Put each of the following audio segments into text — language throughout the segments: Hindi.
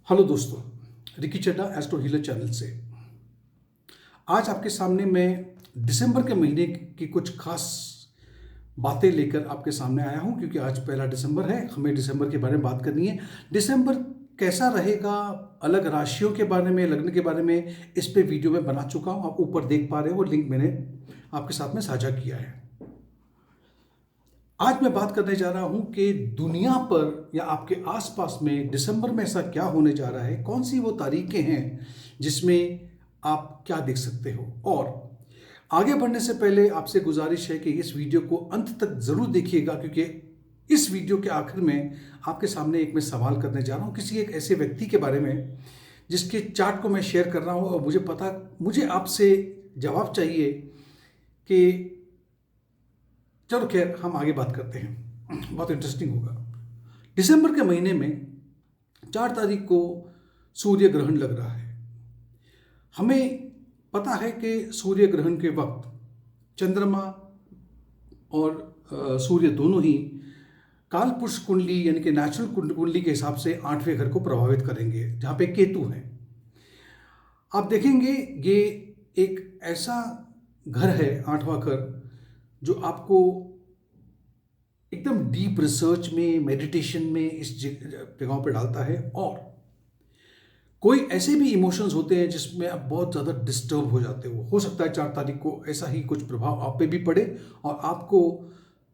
हेलो दोस्तों, रिकी चड्डा एस्ट्रो हीलर चैनल से आज आपके सामने मैं दिसंबर के महीने की कुछ खास बातें लेकर आपके सामने आया हूं, क्योंकि आज पहला दिसंबर है। हमें दिसंबर के बारे में बात करनी है। दिसंबर कैसा रहेगा, अलग राशियों के बारे में, लग्न के बारे में इस पे वीडियो में बना चुका हूं। आप ऊपर देख पा रहे हो, वो लिंक मैंने आपके साथ में साझा किया है। आज मैं बात करने जा रहा हूं कि दुनिया पर या आपके आसपास में दिसंबर में ऐसा क्या होने जा रहा है, कौन सी वो तारीखें हैं जिसमें आप क्या देख सकते हो। और आगे बढ़ने से पहले आपसे गुजारिश है कि इस वीडियो को अंत तक जरूर देखिएगा, क्योंकि इस वीडियो के आखिर में आपके सामने एक मैं सवाल करने जा रहा हूं किसी एक ऐसे व्यक्ति के बारे में जिसके चार्ट को मैं शेयर कर रहा हूं, और मुझे आपसे जवाब चाहिए कि चलो खैर हम आगे बात करते हैं, बहुत इंटरेस्टिंग होगा। दिसंबर के महीने में 4 तारीख को सूर्य ग्रहण लग रहा है। हमें पता है कि सूर्य ग्रहण के वक्त चंद्रमा और सूर्य दोनों ही कालपुरुष कुंडली यानी कि नेचुरल कुंडली के हिसाब से 8वें घर को प्रभावित करेंगे, जहाँ पे केतु है। आप देखेंगे ये एक ऐसा घर है, 8वां घर, जो आपको एकदम डीप रिसर्च में, मेडिटेशन में इस जगहों पर डालता है। और कोई ऐसे भी इमोशंस होते हैं जिसमें आप बहुत ज़्यादा डिस्टर्ब हो जाते हो सकता है 4 तारीख को ऐसा ही कुछ प्रभाव आप पे भी पड़े, और आपको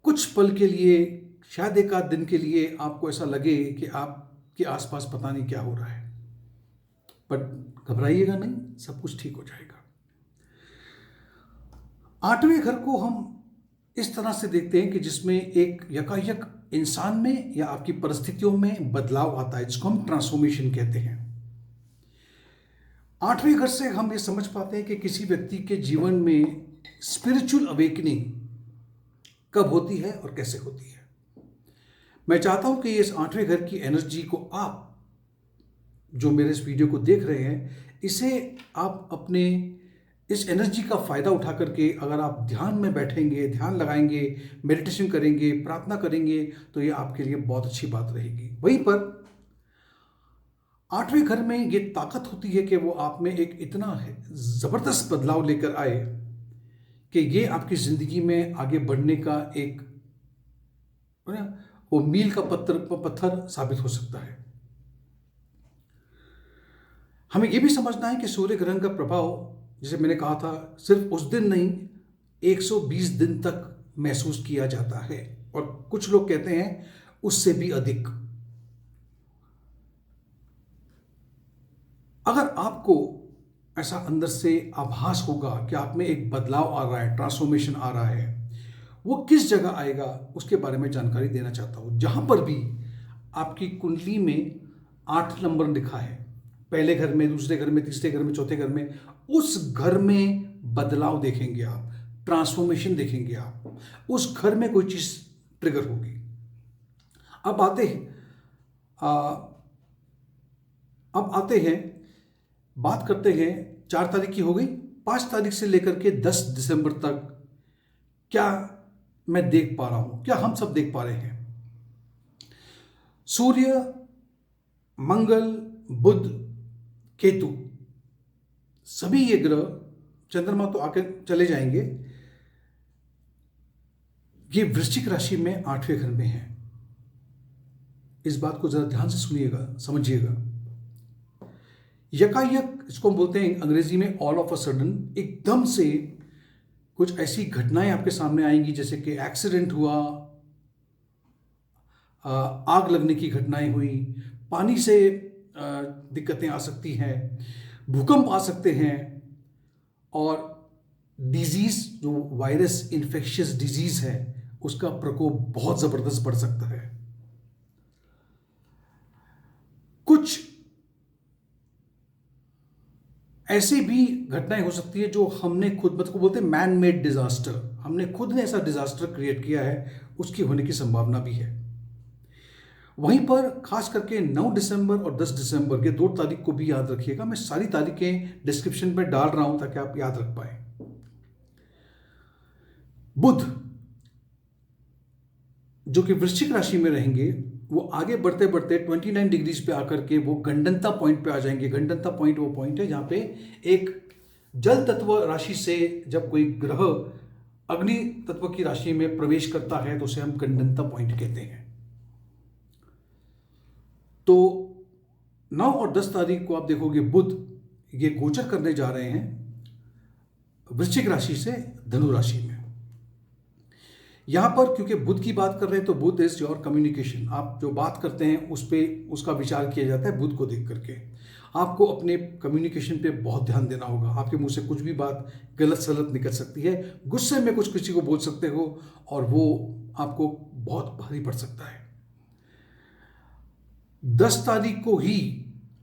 कुछ पल के लिए, शायद एक आध दिन के लिए आपको ऐसा लगे कि आपके आसपास पता नहीं क्या हो रहा है। बट घबराइएगा नहीं, सब कुछ ठीक हो जाएगा। 8वें घर को हम इस तरह से देखते हैं कि जिसमें एक यकायक इंसान में या आपकी परिस्थितियों में बदलाव आता है, जिसको हम ट्रांसफॉर्मेशन कहते हैं। 8वें घर से हम ये समझ पाते हैं कि किसी व्यक्ति के जीवन में स्पिरिचुअल अवेकनिंग कब होती है और कैसे होती है। मैं चाहता हूं कि इस 8वें घर की एनर्जी को आप जो मेरे इस वीडियो को देख रहे हैं, इसे आप अपने इस एनर्जी का फायदा उठा करके अगर आप ध्यान में बैठेंगे, ध्यान लगाएंगे, मेडिटेशन करेंगे, प्रार्थना करेंगे, तो ये आपके लिए बहुत अच्छी बात रहेगी। वहीं पर 8वें घर में ये ताकत होती है कि वो आप में एक इतना जबरदस्त बदलाव लेकर आए कि ये आपकी जिंदगी में आगे बढ़ने का एक वो मील का पत्थर साबित हो सकता है। हमें यह भी समझना है कि सूर्य ग्रहण का प्रभाव, जैसे मैंने कहा था, सिर्फ उस दिन नहीं, 120 दिन तक महसूस किया जाता है, और कुछ लोग कहते हैं उससे भी अधिक। अगर आपको ऐसा अंदर से आभास होगा कि आप में एक बदलाव आ रहा है, ट्रांसफॉर्मेशन आ रहा है, वो किस जगह आएगा उसके बारे में जानकारी देना चाहता हूं। जहां पर भी आपकी कुंडली में 8 नंबर लिखा है, पहले घर में, दूसरे घर में, तीसरे घर में, चौथे घर में, उस घर में बदलाव देखेंगे आप, ट्रांसफॉर्मेशन देखेंगे आप, उस घर में कोई चीज ट्रिगर होगी। अब आते हैं, बात करते हैं। 4 तारीख की हो गई, 5 तारीख से लेकर के 10 दिसंबर तक क्या मैं देख पा रहा हूं, क्या हम सब देख पा रहे हैं। सूर्य, मंगल, बुध, केतु, सभी ये ग्रह, चंद्रमा तो आके चले जाएंगे, ये वृश्चिक राशि में 8वें घर में है। इस बात को जरा ध्यान से सुनिएगा, समझिएगा। यकायक, इसको हम बोलते हैं अंग्रेजी में ऑल ऑफ अ सडन, एकदम से कुछ ऐसी घटनाएं आपके सामने आएंगी, जैसे कि एक्सीडेंट हुआ, आग लगने की घटनाएं हुई, पानी से दिक्कतें आ सकती हैं, भूकंप आ सकते हैं, और डिजीज, जो वायरस इन्फेक्शियस डिजीज है, उसका प्रकोप बहुत जबरदस्त बढ़ सकता है। कुछ ऐसी भी घटनाएं हो सकती है जो हमने खुद, मतलब बोलते हैं मैन मेड डिजास्टर, हमने खुद ने ऐसा डिजास्टर क्रिएट किया है, उसकी होने की संभावना भी है। वहीं पर खास करके 9 दिसंबर और 10 दिसंबर के 2 तारीख को भी याद रखिएगा। मैं सारी तारीखें डिस्क्रिप्शन में डाल रहा हूं ताकि आप याद रख पाए। बुध, जो कि वृश्चिक राशि में रहेंगे, वो आगे बढ़ते बढ़ते 29 डिग्रीज पे आकर के वो गंडंता पॉइंट पे आ जाएंगे। गंडंता पॉइंट वो पॉइंट है जहाँ पे एक जल तत्व राशि से जब कोई ग्रह अग्नि तत्व की राशि में प्रवेश करता है तो उसे हम गंडंता पॉइंट कहते हैं। तो 9 और 10 तारीख को आप देखोगे बुध ये गोचर करने जा रहे हैं वृश्चिक राशि से धनु राशि में। यहां पर क्योंकि बुध की बात कर रहे हैं तो बुध इज योर कम्युनिकेशन। आप जो बात करते हैं उस पर उसका विचार किया जाता है बुध को देख करके। आपको अपने कम्युनिकेशन पे बहुत ध्यान देना होगा। आपके मुंह से कुछ भी बात गलत सलत निकल सकती है। गुस्से में कुछ किसी को बोल सकते हो और वो आपको बहुत भारी पड़ सकता है। 10 तारीख को ही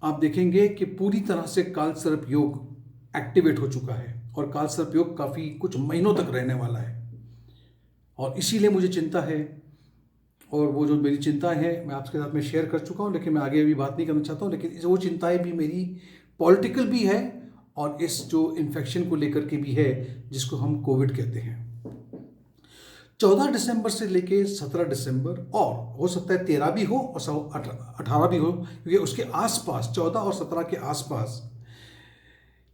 आप देखेंगे कि पूरी तरह से कालसर्प योग एक्टिवेट हो चुका है और कालसर्प योग काफी कुछ महीनों तक रहने वाला है और इसीलिए मुझे चिंता है। और वो जो मेरी चिंताएं हैं मैं आपके साथ में शेयर कर चुका हूं, लेकिन मैं आगे अभी बात नहीं करना चाहता हूं। लेकिन वो चिंताएं भी मेरी पॉलिटिकल भी है और इस जो इन्फेक्शन को लेकर के भी है जिसको हम कोविड कहते हैं। 14 दिसंबर से लेके 17 दिसंबर और हो सकता है 13 भी हो और 18 भी हो, क्योंकि उसके आसपास 14 और 17 के आसपास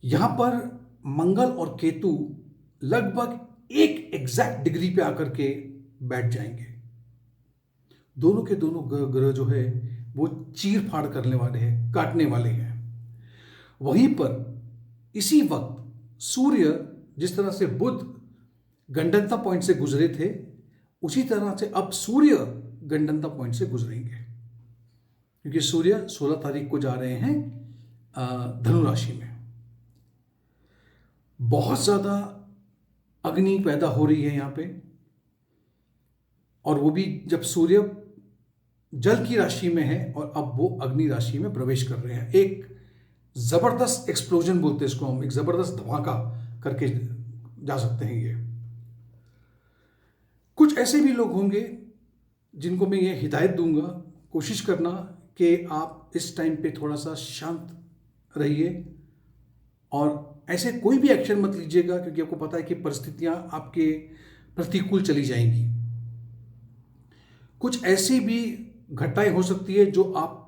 यहां पर मंगल और केतु लगभग एक एग्जैक्ट डिग्री पे आकर के बैठ जाएंगे। दोनों के दोनों ग्रह जो है वो चीर फाड़ करने वाले हैं, काटने वाले हैं। वहीं पर इसी वक्त सूर्य जिस तरह से बुध गंडंता पॉइंट से गुजरे थे उसी तरह से अब सूर्य गंडंता पॉइंट से गुजरेंगे, क्योंकि सूर्य 16 तारीख को जा रहे हैं धनु राशि में। बहुत ज्यादा अग्नि पैदा हो रही है यहां पे, और वो भी जब सूर्य जल की राशि में है और अब वो अग्नि राशि में प्रवेश कर रहे हैं। एक जबरदस्त एक्सप्लोजन बोलते हैं इसको हम, एक जबरदस्त धमाका करके जा सकते हैं ये। कुछ ऐसे भी लोग होंगे जिनको मैं ये हिदायत दूंगा, कोशिश करना कि आप इस टाइम पे थोड़ा सा शांत रहिए और ऐसे कोई भी एक्शन मत लीजिएगा, क्योंकि आपको पता है कि परिस्थितियां आपके प्रतिकूल चली जाएंगी। कुछ ऐसी भी घटनाएं हो सकती है जो आप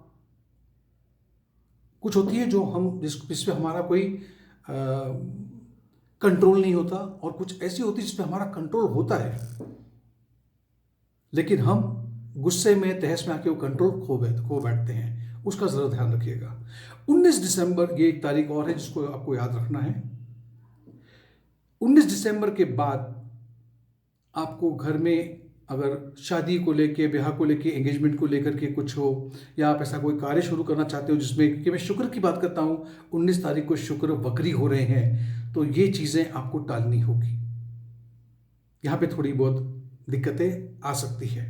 कुछ होती है जो हम जिसपे हमारा कोई कंट्रोल नहीं होता, और कुछ ऐसी होती है जिसपे हमारा कंट्रोल होता है लेकिन हम गुस्से में तहस में आके वो कंट्रोल खो बैठते हैं। उसका जरा ध्यान रखिएगा। 19 दिसंबर ये एक तारीख और है जिसको आपको याद रखना है। 19 दिसंबर के बाद आपको घर में अगर शादी को लेके, ब्याह को लेके, एंगेजमेंट को लेकर के कुछ हो, या आप ऐसा कोई कार्य शुरू करना चाहते हो जिसमें, क्योंकि मैं शुक्र की बात करता हूं, 19 तारीख को शुक्र वक्री हो रहे हैं, तो ये चीजें आपको टालनी होगी। यहां पे थोड़ी बहुत दिक्कतें आ सकती है,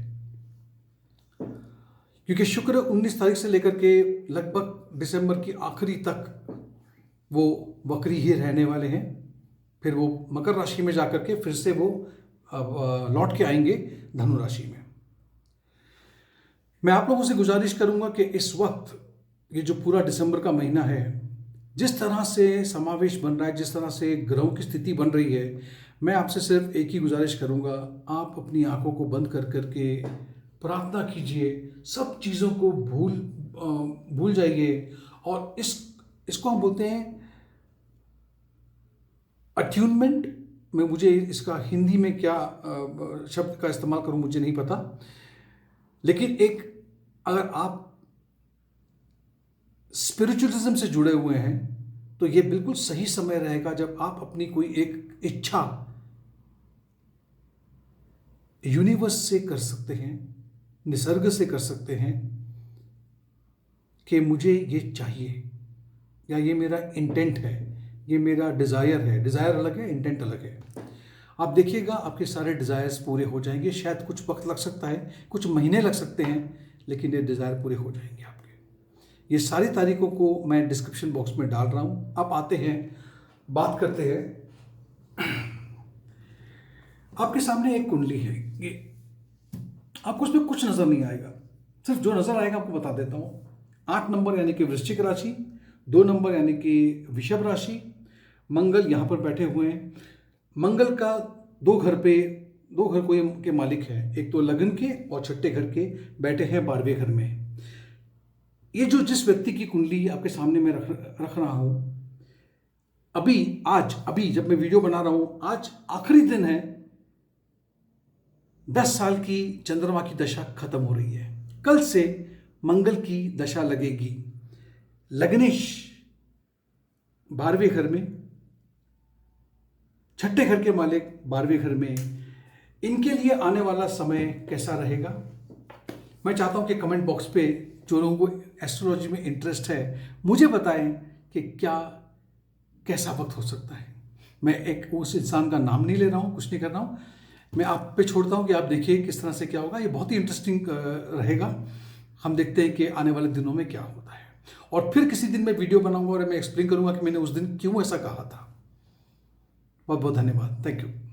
क्योंकि शुक्र 19 तारीख से लेकर के लगभग दिसंबर की आखिरी तक वो वक्री ही रहने वाले हैं। फिर वो मकर राशि में जाकर के फिर से वो लौट के आएंगे धनु राशि में। मैं आप लोगों से गुजारिश करूंगा कि इस वक्त ये जो पूरा दिसंबर का महीना है, जिस तरह से समावेश बन रहा है, जिस तरह से ग्रहों की स्थिति बन रही है, मैं आपसे सिर्फ एक ही गुजारिश करूंगा, आप अपनी आंखों को बंद कर करके प्रार्थना कीजिए, सब चीज़ों को भूल जाइए। और इसको हम बोलते हैं अट्यूनमेंट में, मुझे इसका हिंदी में क्या शब्द का इस्तेमाल करूं मुझे नहीं पता, लेकिन एक अगर आप स्पिरिचुअलिज्म से जुड़े हुए हैं तो ये बिल्कुल सही समय रहेगा जब आप अपनी कोई एक इच्छा यूनिवर्स से कर सकते हैं, निसर्ग से कर सकते हैं कि मुझे ये चाहिए, या ये मेरा इंटेंट है, ये मेरा डिज़ायर है। डिज़ायर अलग है, इंटेंट अलग है। आप देखिएगा आपके सारे डिज़ायर्स पूरे हो जाएंगे। शायद कुछ वक्त लग सकता है, कुछ महीने लग सकते हैं, लेकिन ये डिज़ायर पूरे हो जाएंगे आपके। ये सारी तारीखों को मैं डिस्क्रिप्शन बॉक्स में डाल रहा हूँ। आप आते हैं, बात करते हैं। आपके सामने एक कुंडली है, ये आपको उसमें कुछ नज़र नहीं आएगा, सिर्फ जो नज़र आएगा आपको बता देता हूँ। 8 नंबर यानी कि वृश्चिक राशि, 2 नंबर यानी कि वृषभ राशि, मंगल यहाँ पर बैठे हुए हैं। मंगल का 2 घर पे दो घर कोई के मालिक हैं, एक तो लगन के और छठे घर के, बैठे हैं 12वें घर में। ये जो जिस व्यक्ति की कुंडली आपके सामने मैं रख रहा हूं, अभी जब मैं वीडियो बना रहा हूं, आज आखिरी दिन है, 10 साल की चंद्रमा की दशा खत्म हो रही है। कल से मंगल की दशा लगेगी। लग्नेश 12वें घर में, छठे घर के मालिक 12वें घर में। इनके लिए आने वाला समय कैसा रहेगा? मैं चाहता हूं कि कमेंट बॉक्स पे जो लोगों को एस्ट्रोलॉजी में इंटरेस्ट है मुझे बताएं कि कैसा वक्त हो सकता है। मैं एक उस इंसान का नाम नहीं ले रहा हूं, कुछ नहीं कर रहा हूं, मैं आप पे छोड़ता हूं कि आप देखिए किस तरह से क्या होगा। ये बहुत ही इंटरेस्टिंग रहेगा। हम देखते हैं कि आने वाले दिनों में क्या होता है, और फिर किसी दिन मैं वीडियो बनाऊंगा और मैं एक्सप्लेन करूंगा कि मैंने उस दिन क्यों ऐसा कहा था। बहुत बहुत धन्यवाद। Thank you.